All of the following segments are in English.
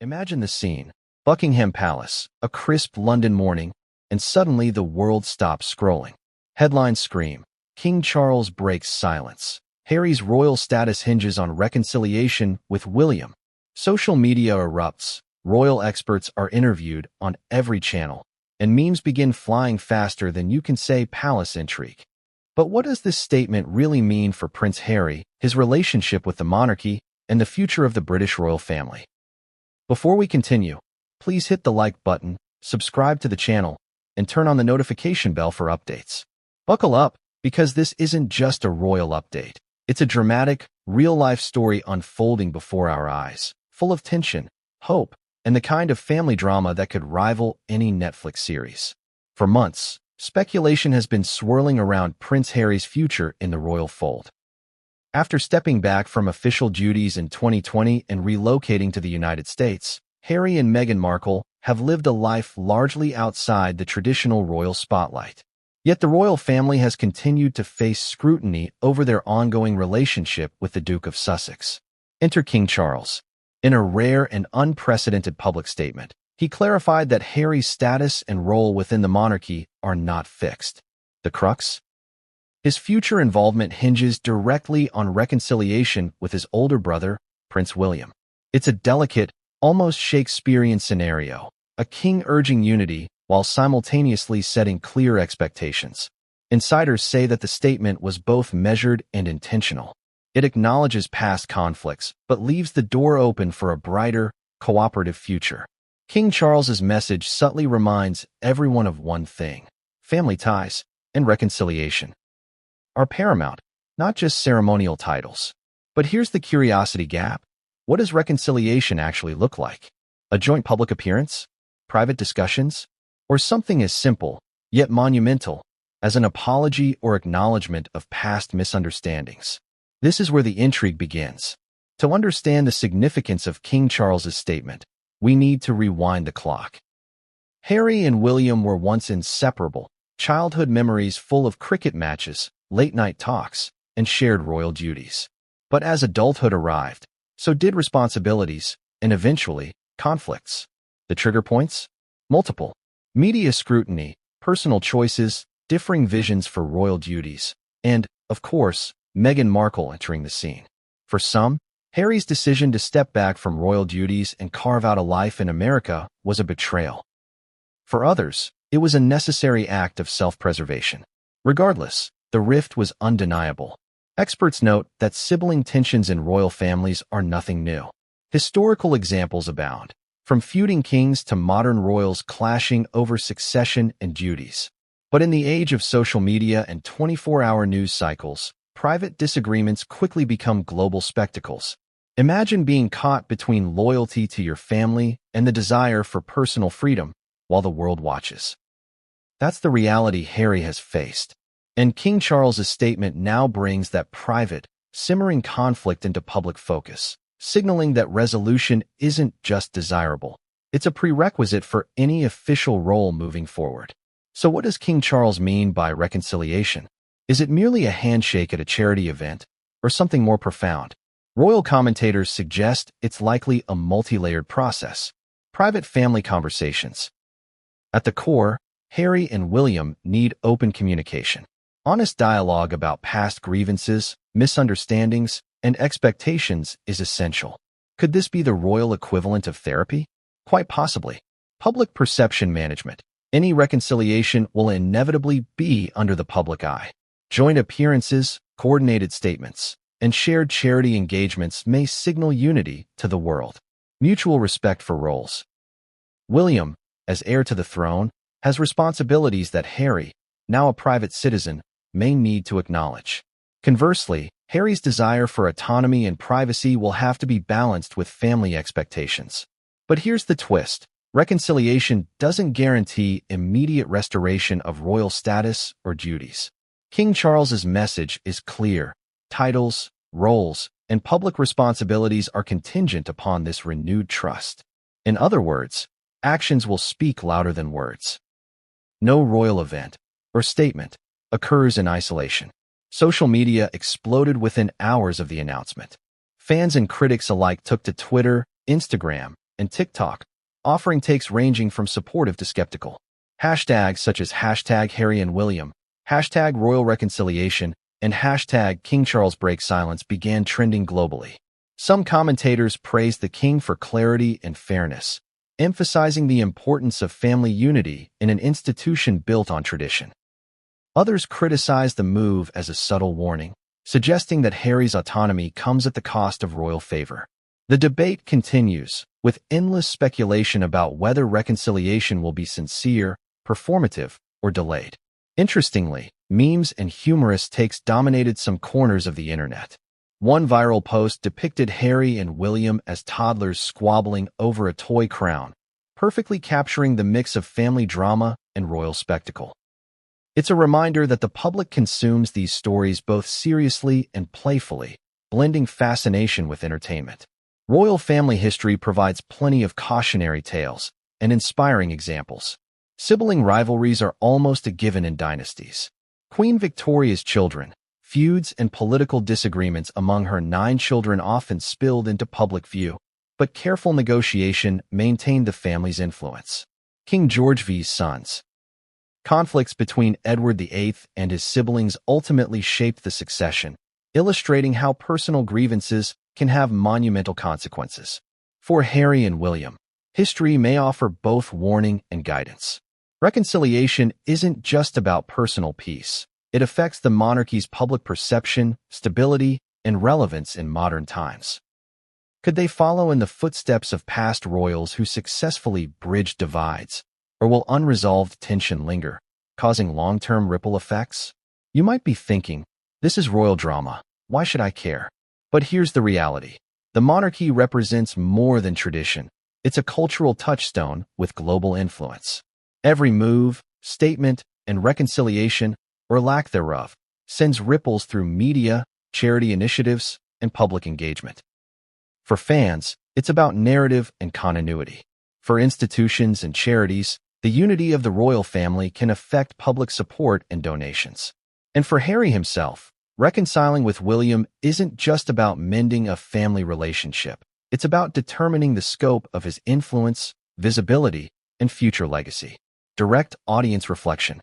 Imagine the scene. Buckingham Palace, a crisp London morning, and suddenly the world stops scrolling. Headlines scream, King Charles breaks silence. Harry's royal status hinges on reconciliation with William. Social media erupts. Royal experts are interviewed on every channel, and memes begin flying faster than you can say palace intrigue. But what does this statement really mean for Prince Harry, his relationship with the monarchy, and the future of the British royal family? Before we continue, please hit the like button, subscribe to the channel, and turn on the notification bell for updates. Buckle up, because this isn't just a royal update. It's a dramatic, real-life story unfolding before our eyes, full of tension, hope, and the kind of family drama that could rival any Netflix series. For months, speculation has been swirling around Prince Harry's future in the royal fold. After stepping back from official duties in 2020 and relocating to the United States, Harry and Meghan Markle have lived a life largely outside the traditional royal spotlight. Yet the royal family has continued to face scrutiny over their ongoing relationship with the Duke of Sussex. Enter King Charles. In a rare and unprecedented public statement, he clarified that Harry's status and role within the monarchy are not fixed. The crux? His future involvement hinges directly on reconciliation with his older brother, Prince William. It's a delicate, almost Shakespearean scenario, a king urging unity while simultaneously setting clear expectations. Insiders say that the statement was both measured and intentional. It acknowledges past conflicts, but leaves the door open for a brighter, cooperative future. King Charles's message subtly reminds everyone of one thing: family ties and reconciliation are paramount, not just ceremonial titles. But here's the curiosity gap. What does reconciliation actually look like? A joint public appearance? Private discussions? Or something as simple, yet monumental, as an apology or acknowledgement of past misunderstandings? This is where the intrigue begins. To understand the significance of King Charles's statement, we need to rewind the clock. Harry and William were once inseparable, childhood memories full of cricket matches, late-night talks, and shared royal duties. But as adulthood arrived, so did responsibilities, and eventually, conflicts. The trigger points? Multiple. Media scrutiny, personal choices, differing visions for royal duties, and, of course, Meghan Markle entering the scene. For some, Harry's decision to step back from royal duties and carve out a life in America was a betrayal. For others, it was a necessary act of self-preservation. Regardless, the rift was undeniable. Experts note that sibling tensions in royal families are nothing new. Historical examples abound, from feuding kings to modern royals clashing over succession and duties. But in the age of social media and 24-hour news cycles, private disagreements quickly become global spectacles. Imagine being caught between loyalty to your family and the desire for personal freedom while the world watches. That's the reality Harry has faced. And King Charles's statement now brings that private, simmering conflict into public focus, signaling that resolution isn't just desirable. It's a prerequisite for any official role moving forward. So what does King Charles mean by reconciliation? Is it merely a handshake at a charity event, or something more profound? Royal commentators suggest it's likely a multi-layered process. Private family conversations. At the core, Harry and William need open communication. Honest dialogue about past grievances, misunderstandings, and expectations is essential. Could this be the royal equivalent of therapy? Quite possibly. Public perception management. Any reconciliation will inevitably be under the public eye. Joint appearances, coordinated statements, and shared charity engagements may signal unity to the world. Mutual respect for roles. William, as heir to the throne, has responsibilities that Harry, now a private citizen, may need to acknowledge. Conversely, Harry's desire for autonomy and privacy will have to be balanced with family expectations. But here's the twist. Reconciliation doesn't guarantee immediate restoration of royal status or duties. King Charles's message is clear. Titles, roles, and public responsibilities are contingent upon this renewed trust. In other words, actions will speak louder than words. No royal event or statement occurs in isolation. Social media exploded within hours of the announcement. Fans and critics alike took to Twitter, Instagram, and TikTok, offering takes ranging from supportive to skeptical. Hashtags such as hashtag Harry and William, hashtag Royal Reconciliation, and hashtag King Charles Breaks Silence began trending globally. Some commentators praised the king for clarity and fairness, emphasizing the importance of family unity in an institution built on tradition. Others criticized the move as a subtle warning, suggesting that Harry's autonomy comes at the cost of royal favor. The debate continues, with endless speculation about whether reconciliation will be sincere, performative, or delayed. Interestingly, memes and humorous takes dominated some corners of the internet. One viral post depicted Harry and William as toddlers squabbling over a toy crown, perfectly capturing the mix of family drama and royal spectacle. It's a reminder that the public consumes these stories both seriously and playfully, blending fascination with entertainment. Royal family history provides plenty of cautionary tales and inspiring examples. Sibling rivalries are almost a given in dynasties. Queen Victoria's children, feuds and political disagreements among her 9 children often spilled into public view, but careful negotiation maintained the family's influence. King George V's sons. Conflicts between Edward VIII and his siblings ultimately shaped the succession, illustrating how personal grievances can have monumental consequences. For Harry and William, history may offer both warning and guidance. Reconciliation isn't just about personal peace. It affects the monarchy's public perception, stability, and relevance in modern times. Could they follow in the footsteps of past royals who successfully bridged divides, or will unresolved tension linger, causing long-term ripple effects? You might be thinking, this is royal drama, why should I care? But here's the reality. The monarchy represents more than tradition. It's a cultural touchstone with global influence. Every move, statement, and reconciliation, or lack thereof, sends ripples through media, charity initiatives, and public engagement. For fans, it's about narrative and continuity. For institutions and charities, the unity of the royal family can affect public support and donations. And for Harry himself, reconciling with William isn't just about mending a family relationship. It's about determining the scope of his influence, visibility, and future legacy. Direct audience reflection.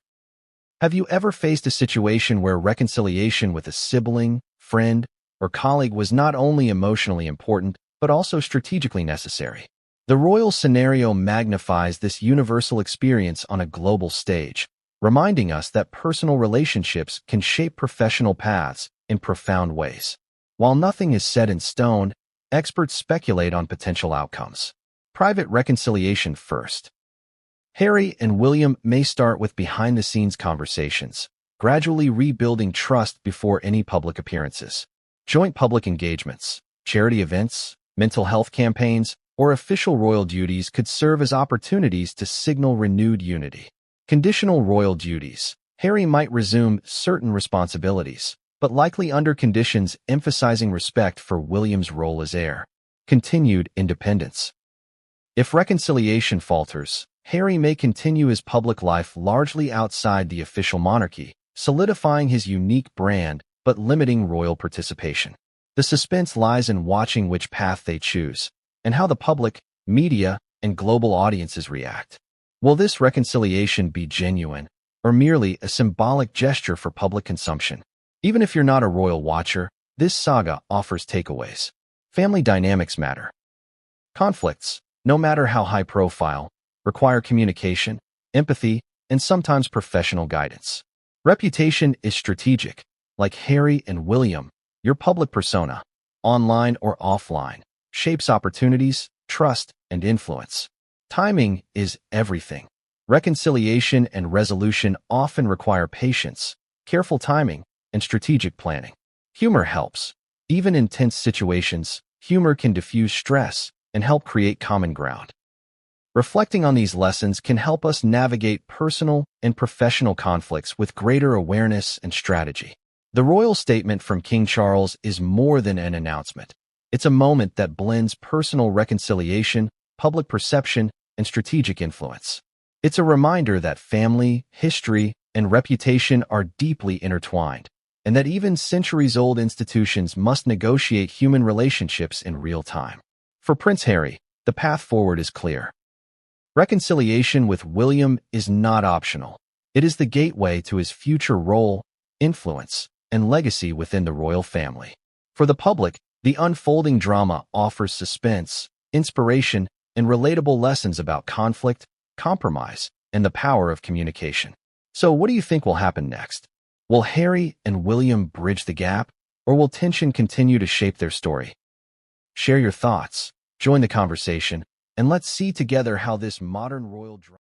Have you ever faced a situation where reconciliation with a sibling, friend, or colleague was not only emotionally important, but also strategically necessary? The royal scenario magnifies this universal experience on a global stage, reminding us that personal relationships can shape professional paths in profound ways. While nothing is set in stone, experts speculate on potential outcomes. Private reconciliation first. Harry and William may start with behind-the-scenes conversations, gradually rebuilding trust before any public appearances. Joint public engagements, charity events, mental health campaigns, or official royal duties could serve as opportunities to signal renewed unity. Conditional royal duties. Harry might resume certain responsibilities, but likely under conditions emphasizing respect for William's role as heir. Continued independence. If reconciliation falters, Harry may continue his public life largely outside the official monarchy, solidifying his unique brand but limiting royal participation. The suspense lies in watching which path they choose, and how the public, media, and global audiences react. Will this reconciliation be genuine, or merely a symbolic gesture for public consumption? Even if you're not a royal watcher, this saga offers takeaways. Family dynamics matter. Conflicts, no matter how high profile, require communication, empathy, and sometimes professional guidance. Reputation is strategic. Like Harry and William, your public persona, online or offline, shapes opportunities, trust, and influence. Timing is everything. Reconciliation and resolution often require patience, careful timing, and strategic planning. Humor helps. Even in tense situations, humor can diffuse stress and help create common ground. Reflecting on these lessons can help us navigate personal and professional conflicts with greater awareness and strategy. The royal statement from King Charles is more than an announcement. It's a moment that blends personal reconciliation, public perception, and strategic influence. It's a reminder that family, history, and reputation are deeply intertwined, and that even centuries-old institutions must negotiate human relationships in real time. For Prince Harry, The path forward is clear. Reconciliation with William is not optional. It is the gateway to his future role, influence, and legacy within the royal family. For the public, the unfolding drama offers suspense, inspiration, and relatable lessons about conflict, compromise, and the power of communication. So what do you think will happen next? Will Harry and William bridge the gap, or will tension continue to shape their story? Share your thoughts, join the conversation, and let's see together how this modern royal drama